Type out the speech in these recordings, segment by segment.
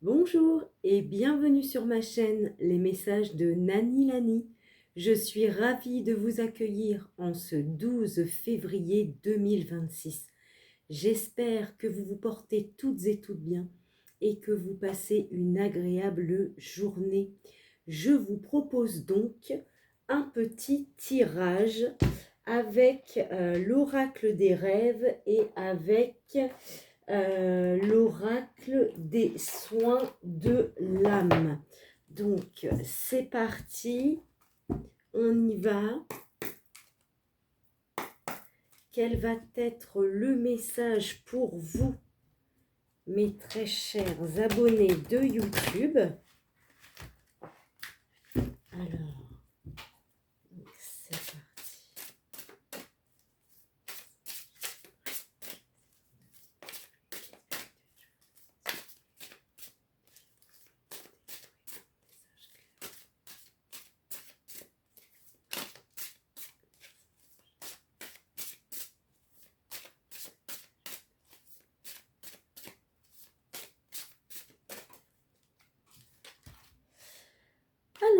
Bonjour et bienvenue sur ma chaîne Les Messages de Nani Lani. Je suis ravie de vous accueillir en ce 12 février 2026. J'espère que vous vous portez toutes et toutes bien et que vous passez une agréable journée. Je vous propose donc un petit tirage avec l'oracle des rêves et avec l'oracle des soins de l'âme. Donc, c'est parti, on y va. Quel va être le message pour vous, mes très chers abonnés de YouTube? Alors, c'est parti.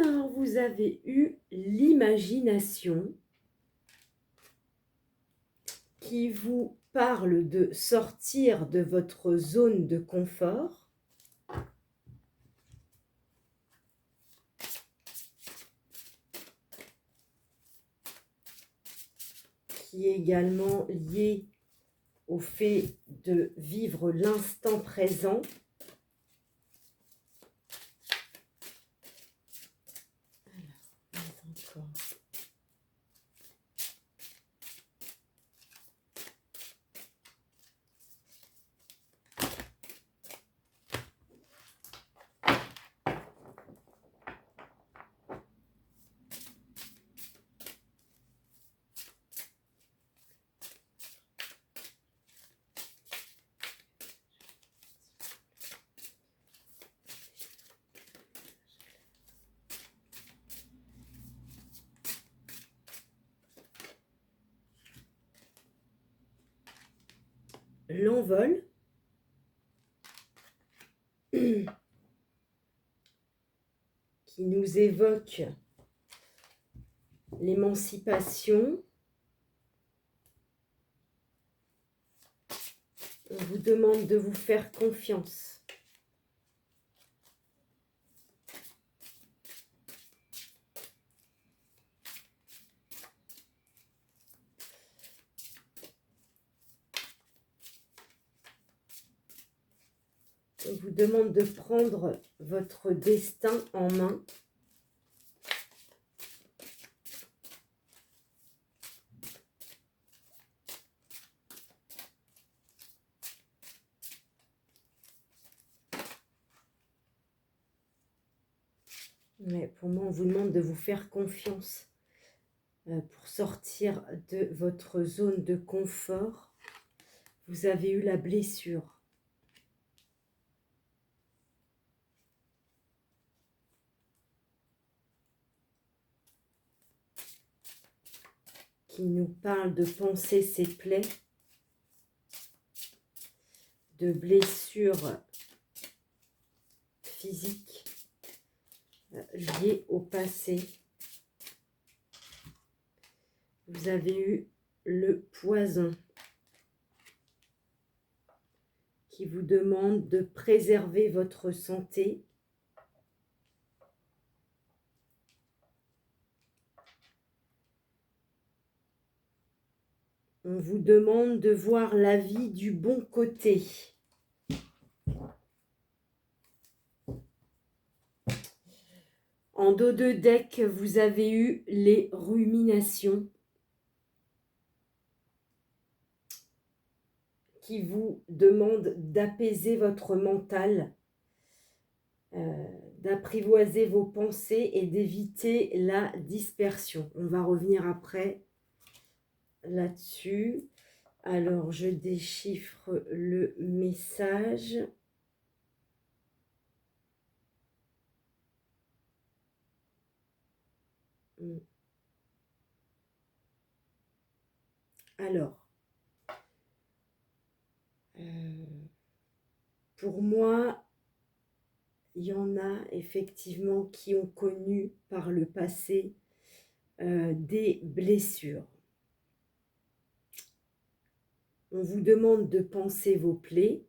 Alors, vous avez eu l'imagination qui vous parle de sortir de votre zone de confort. Qui est également lié au fait de vivre l'instant présent. Alors, encore. L'envol, qui nous évoque l'émancipation. On vous demande de vous faire confiance. On vous demande de prendre votre destin en main. Mais pour moi, on vous demande de vous faire confiance pour sortir de votre zone de confort. Vous avez eu la blessure. Qui nous parle de penser ses plaies, de blessures physiques liées au passé. Vous avez eu le poison qui vous demande de préserver votre santé. On vous demande de voir la vie du bon côté. En dos de deck, vous avez eu les ruminations qui vous demandent d'apaiser votre mental, d'apprivoiser vos pensées et d'éviter la dispersion. On va revenir après là-dessus. Alors, je déchiffre le message. Alors, pour moi, il y en a effectivement qui ont connu par le passé des blessures. On vous demande de panser vos plaies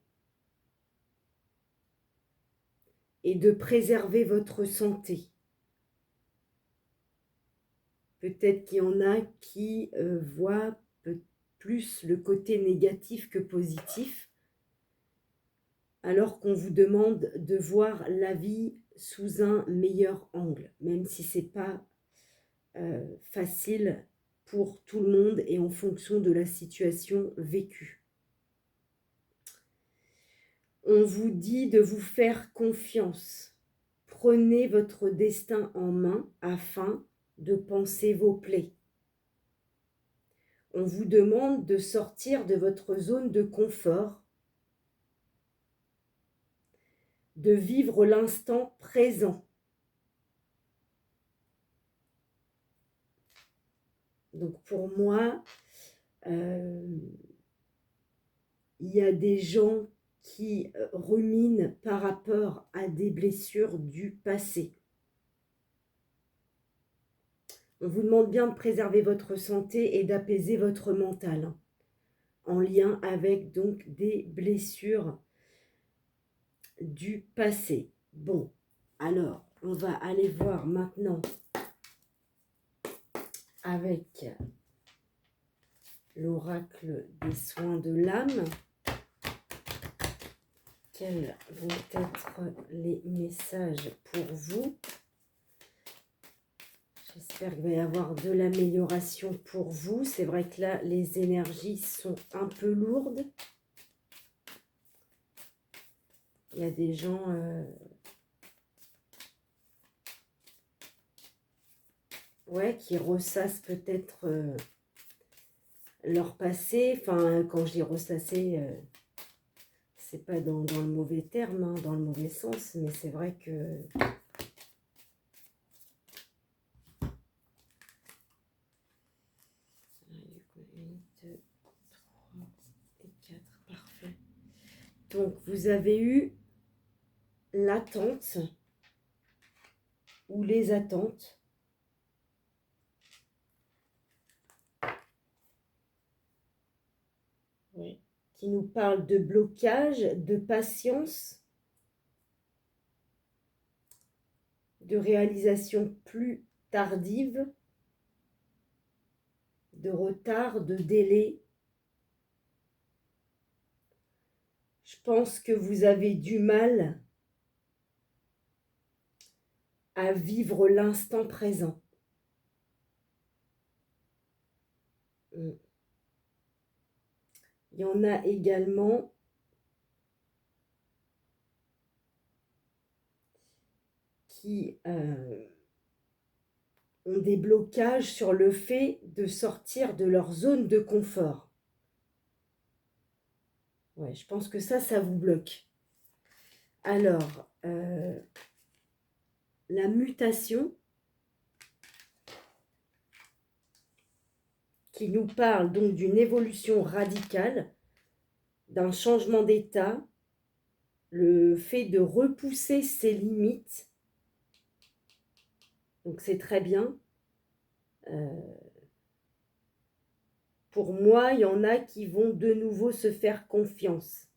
et de préserver votre santé. Peut-être qu'il y en a qui voient plus le côté négatif que positif, alors qu'on vous demande de voir la vie sous un meilleur angle, même si ce n'est pas facile pour tout le monde et en fonction de la situation vécue. On vous dit de vous faire confiance. Prenez votre destin en main afin de panser vos plaies. On vous demande de sortir de votre zone de confort, de vivre l'instant présent. Donc pour moi, il y a des gens qui ruminent par rapport à des blessures du passé. On vous demande bien de préserver votre santé et d'apaiser votre mental, en lien avec donc des blessures du passé. Bon, alors, on va aller voir maintenant avec l'oracle des soins de l'âme. Quels vont être les messages pour vous? J'espère qu'il va y avoir de l'amélioration pour vous. C'est vrai que là, les énergies sont un peu lourdes. Il y a des gens... ouais, qui ressassent peut-être leur passé. Enfin, quand je dis ressasser, c'est pas dans le mauvais terme, hein, dans le mauvais sens, mais c'est vrai que... Parfait. Donc, vous avez eu l'attente ou les attentes. Oui. Qui nous parle de blocage, de patience, de réalisation plus tardive, de retard, de délai. Je pense que vous avez du mal à vivre l'instant présent. Il y en a également qui ont des blocages sur le fait de sortir de leur zone de confort. Ouais, je pense que ça vous bloque. Alors, la mutation qui nous parle donc d'une évolution radicale, d'un changement d'état, le fait de repousser ses limites. Donc c'est très bien. Pour moi, il y en a qui vont de nouveau se faire confiance.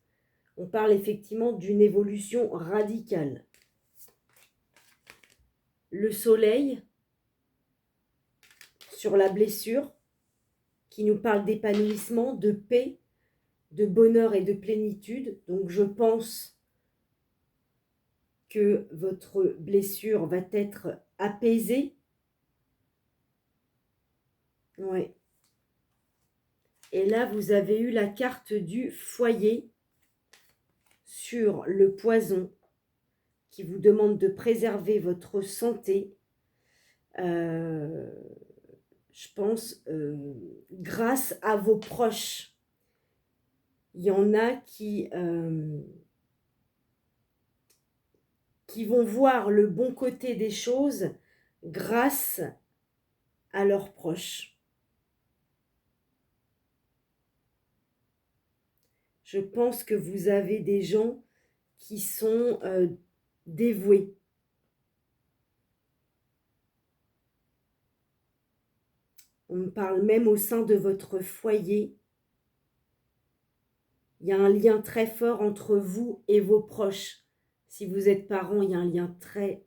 On parle effectivement d'une évolution radicale. Le soleil sur la blessure qui nous parle d'épanouissement, de paix, de bonheur et de plénitude. Donc je pense que votre blessure va être apaisée. Ouais. Et là, vous avez eu la carte du foyer sur le poison qui vous demande de préserver votre santé. Je pense grâce à vos proches. Il y en a qui vont voir le bon côté des choses grâce à leurs proches. Je pense que vous avez des gens qui sont dévoué. On me parle même au sein de votre foyer. Il y a un lien très fort entre vous et vos proches. Si vous êtes parent, il y a un lien très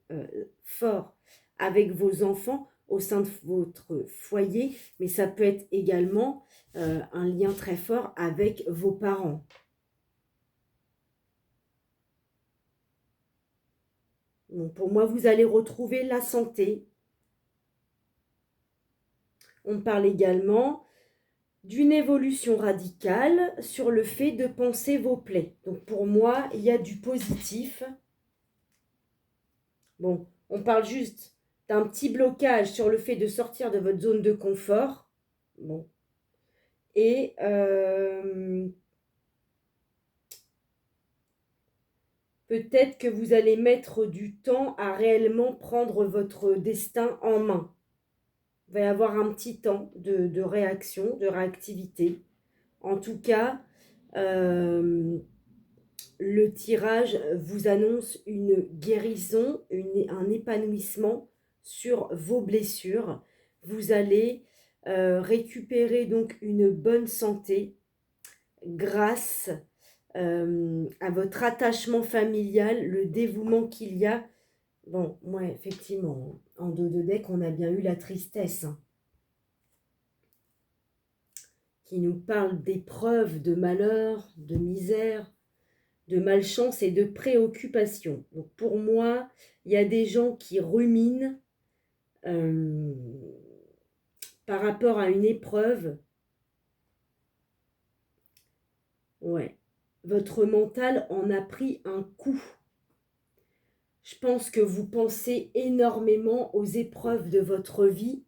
fort avec vos enfants au sein de votre foyer, mais ça peut être également un lien très fort avec vos parents. Donc pour moi, vous allez retrouver la santé. On parle également d'une évolution radicale sur le fait de penser vos plaies. Donc pour moi, il y a du positif. Bon, on parle juste d'un petit blocage sur le fait de sortir de votre zone de confort. Bon. Et peut-être que vous allez mettre du temps à réellement prendre votre destin en main. Il va y avoir un petit temps de réaction, de réactivité. En tout cas, le tirage vous annonce une guérison, un épanouissement sur vos blessures. Vous allez récupérer donc une bonne santé grâce à votre attachement familial, le dévouement qu'il y a. Bon, moi, effectivement, en dos de deck, on a bien eu la tristesse, hein, qui nous parle d'épreuves, de malheur, de misère, de malchance et de préoccupation. Donc pour moi, il y a des gens qui ruminent par rapport à une épreuve. Ouais, votre mental en a pris un coup. Je pense que vous pensez énormément aux épreuves de votre vie.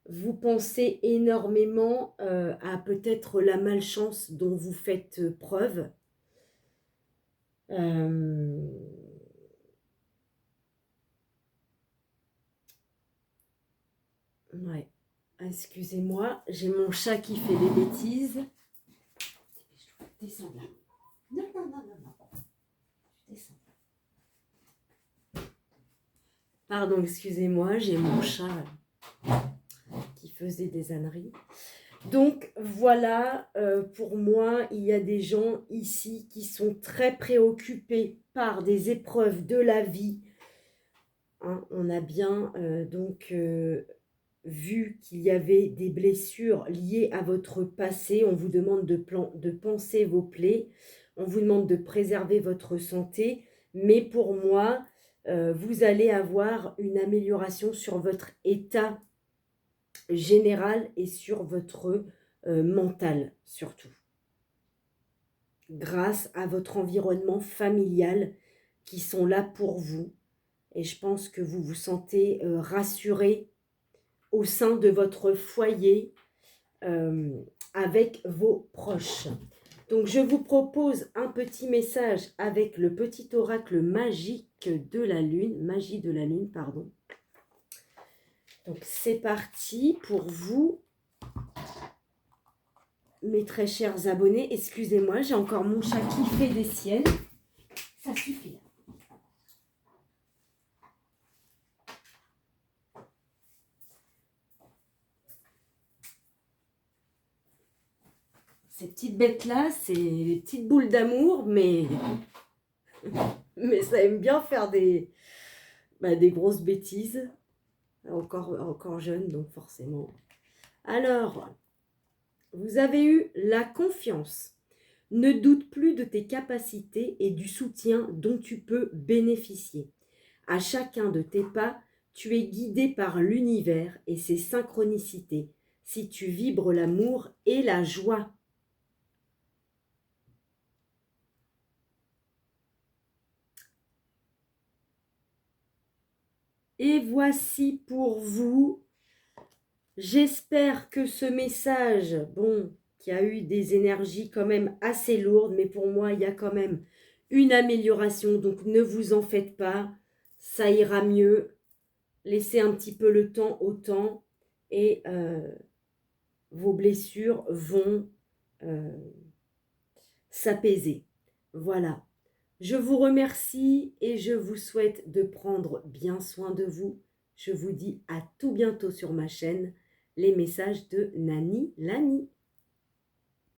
Vous pensez énormément à peut-être la malchance dont vous faites preuve. Ouais. Excusez-moi, j'ai mon chat qui fait des bêtises. Je dois descendre là. Non, non, non, non, non. Je descends. Pardon, excusez-moi, j'ai mon chat qui faisait des âneries. Donc voilà, pour moi, il y a des gens ici qui sont très préoccupés par des épreuves de la vie. Hein, on a bien vu qu'il y avait des blessures liées à votre passé. On vous demande de penser vos plaies. On vous demande de préserver votre santé. Mais pour moi, vous allez avoir une amélioration sur votre état général et sur votre mental surtout. Grâce à votre environnement familial qui sont là pour vous. Et je pense que vous vous sentez rassuré au sein de votre foyer avec vos proches. Donc je vous propose un petit message avec le petit oracle magique de la lune, magie de la lune, pardon. Donc c'est parti pour vous, mes très chers abonnés. Excusez-moi, j'ai encore mon chat qui fait des siennes. Ça suffit. Ces petites bêtes-là, c'est des petites boules d'amour, mais ça aime bien faire des grosses bêtises. Encore jeune, donc forcément. Alors, vous avez eu la confiance. Ne doute plus de tes capacités et du soutien dont tu peux bénéficier. À chacun de tes pas, tu es guidé par l'univers et ses synchronicités. Si tu vibres l'amour et la joie. Et voici pour vous. J'espère que ce message, bon, qui a eu des énergies quand même assez lourdes, mais pour moi, il y a quand même une amélioration. Donc, ne vous en faites pas, ça ira mieux. Laissez un petit peu le temps au temps et vos blessures vont s'apaiser. Voilà. Je vous remercie et je vous souhaite de prendre bien soin de vous. Je vous dis à tout bientôt sur ma chaîne, les messages de Nani Lani.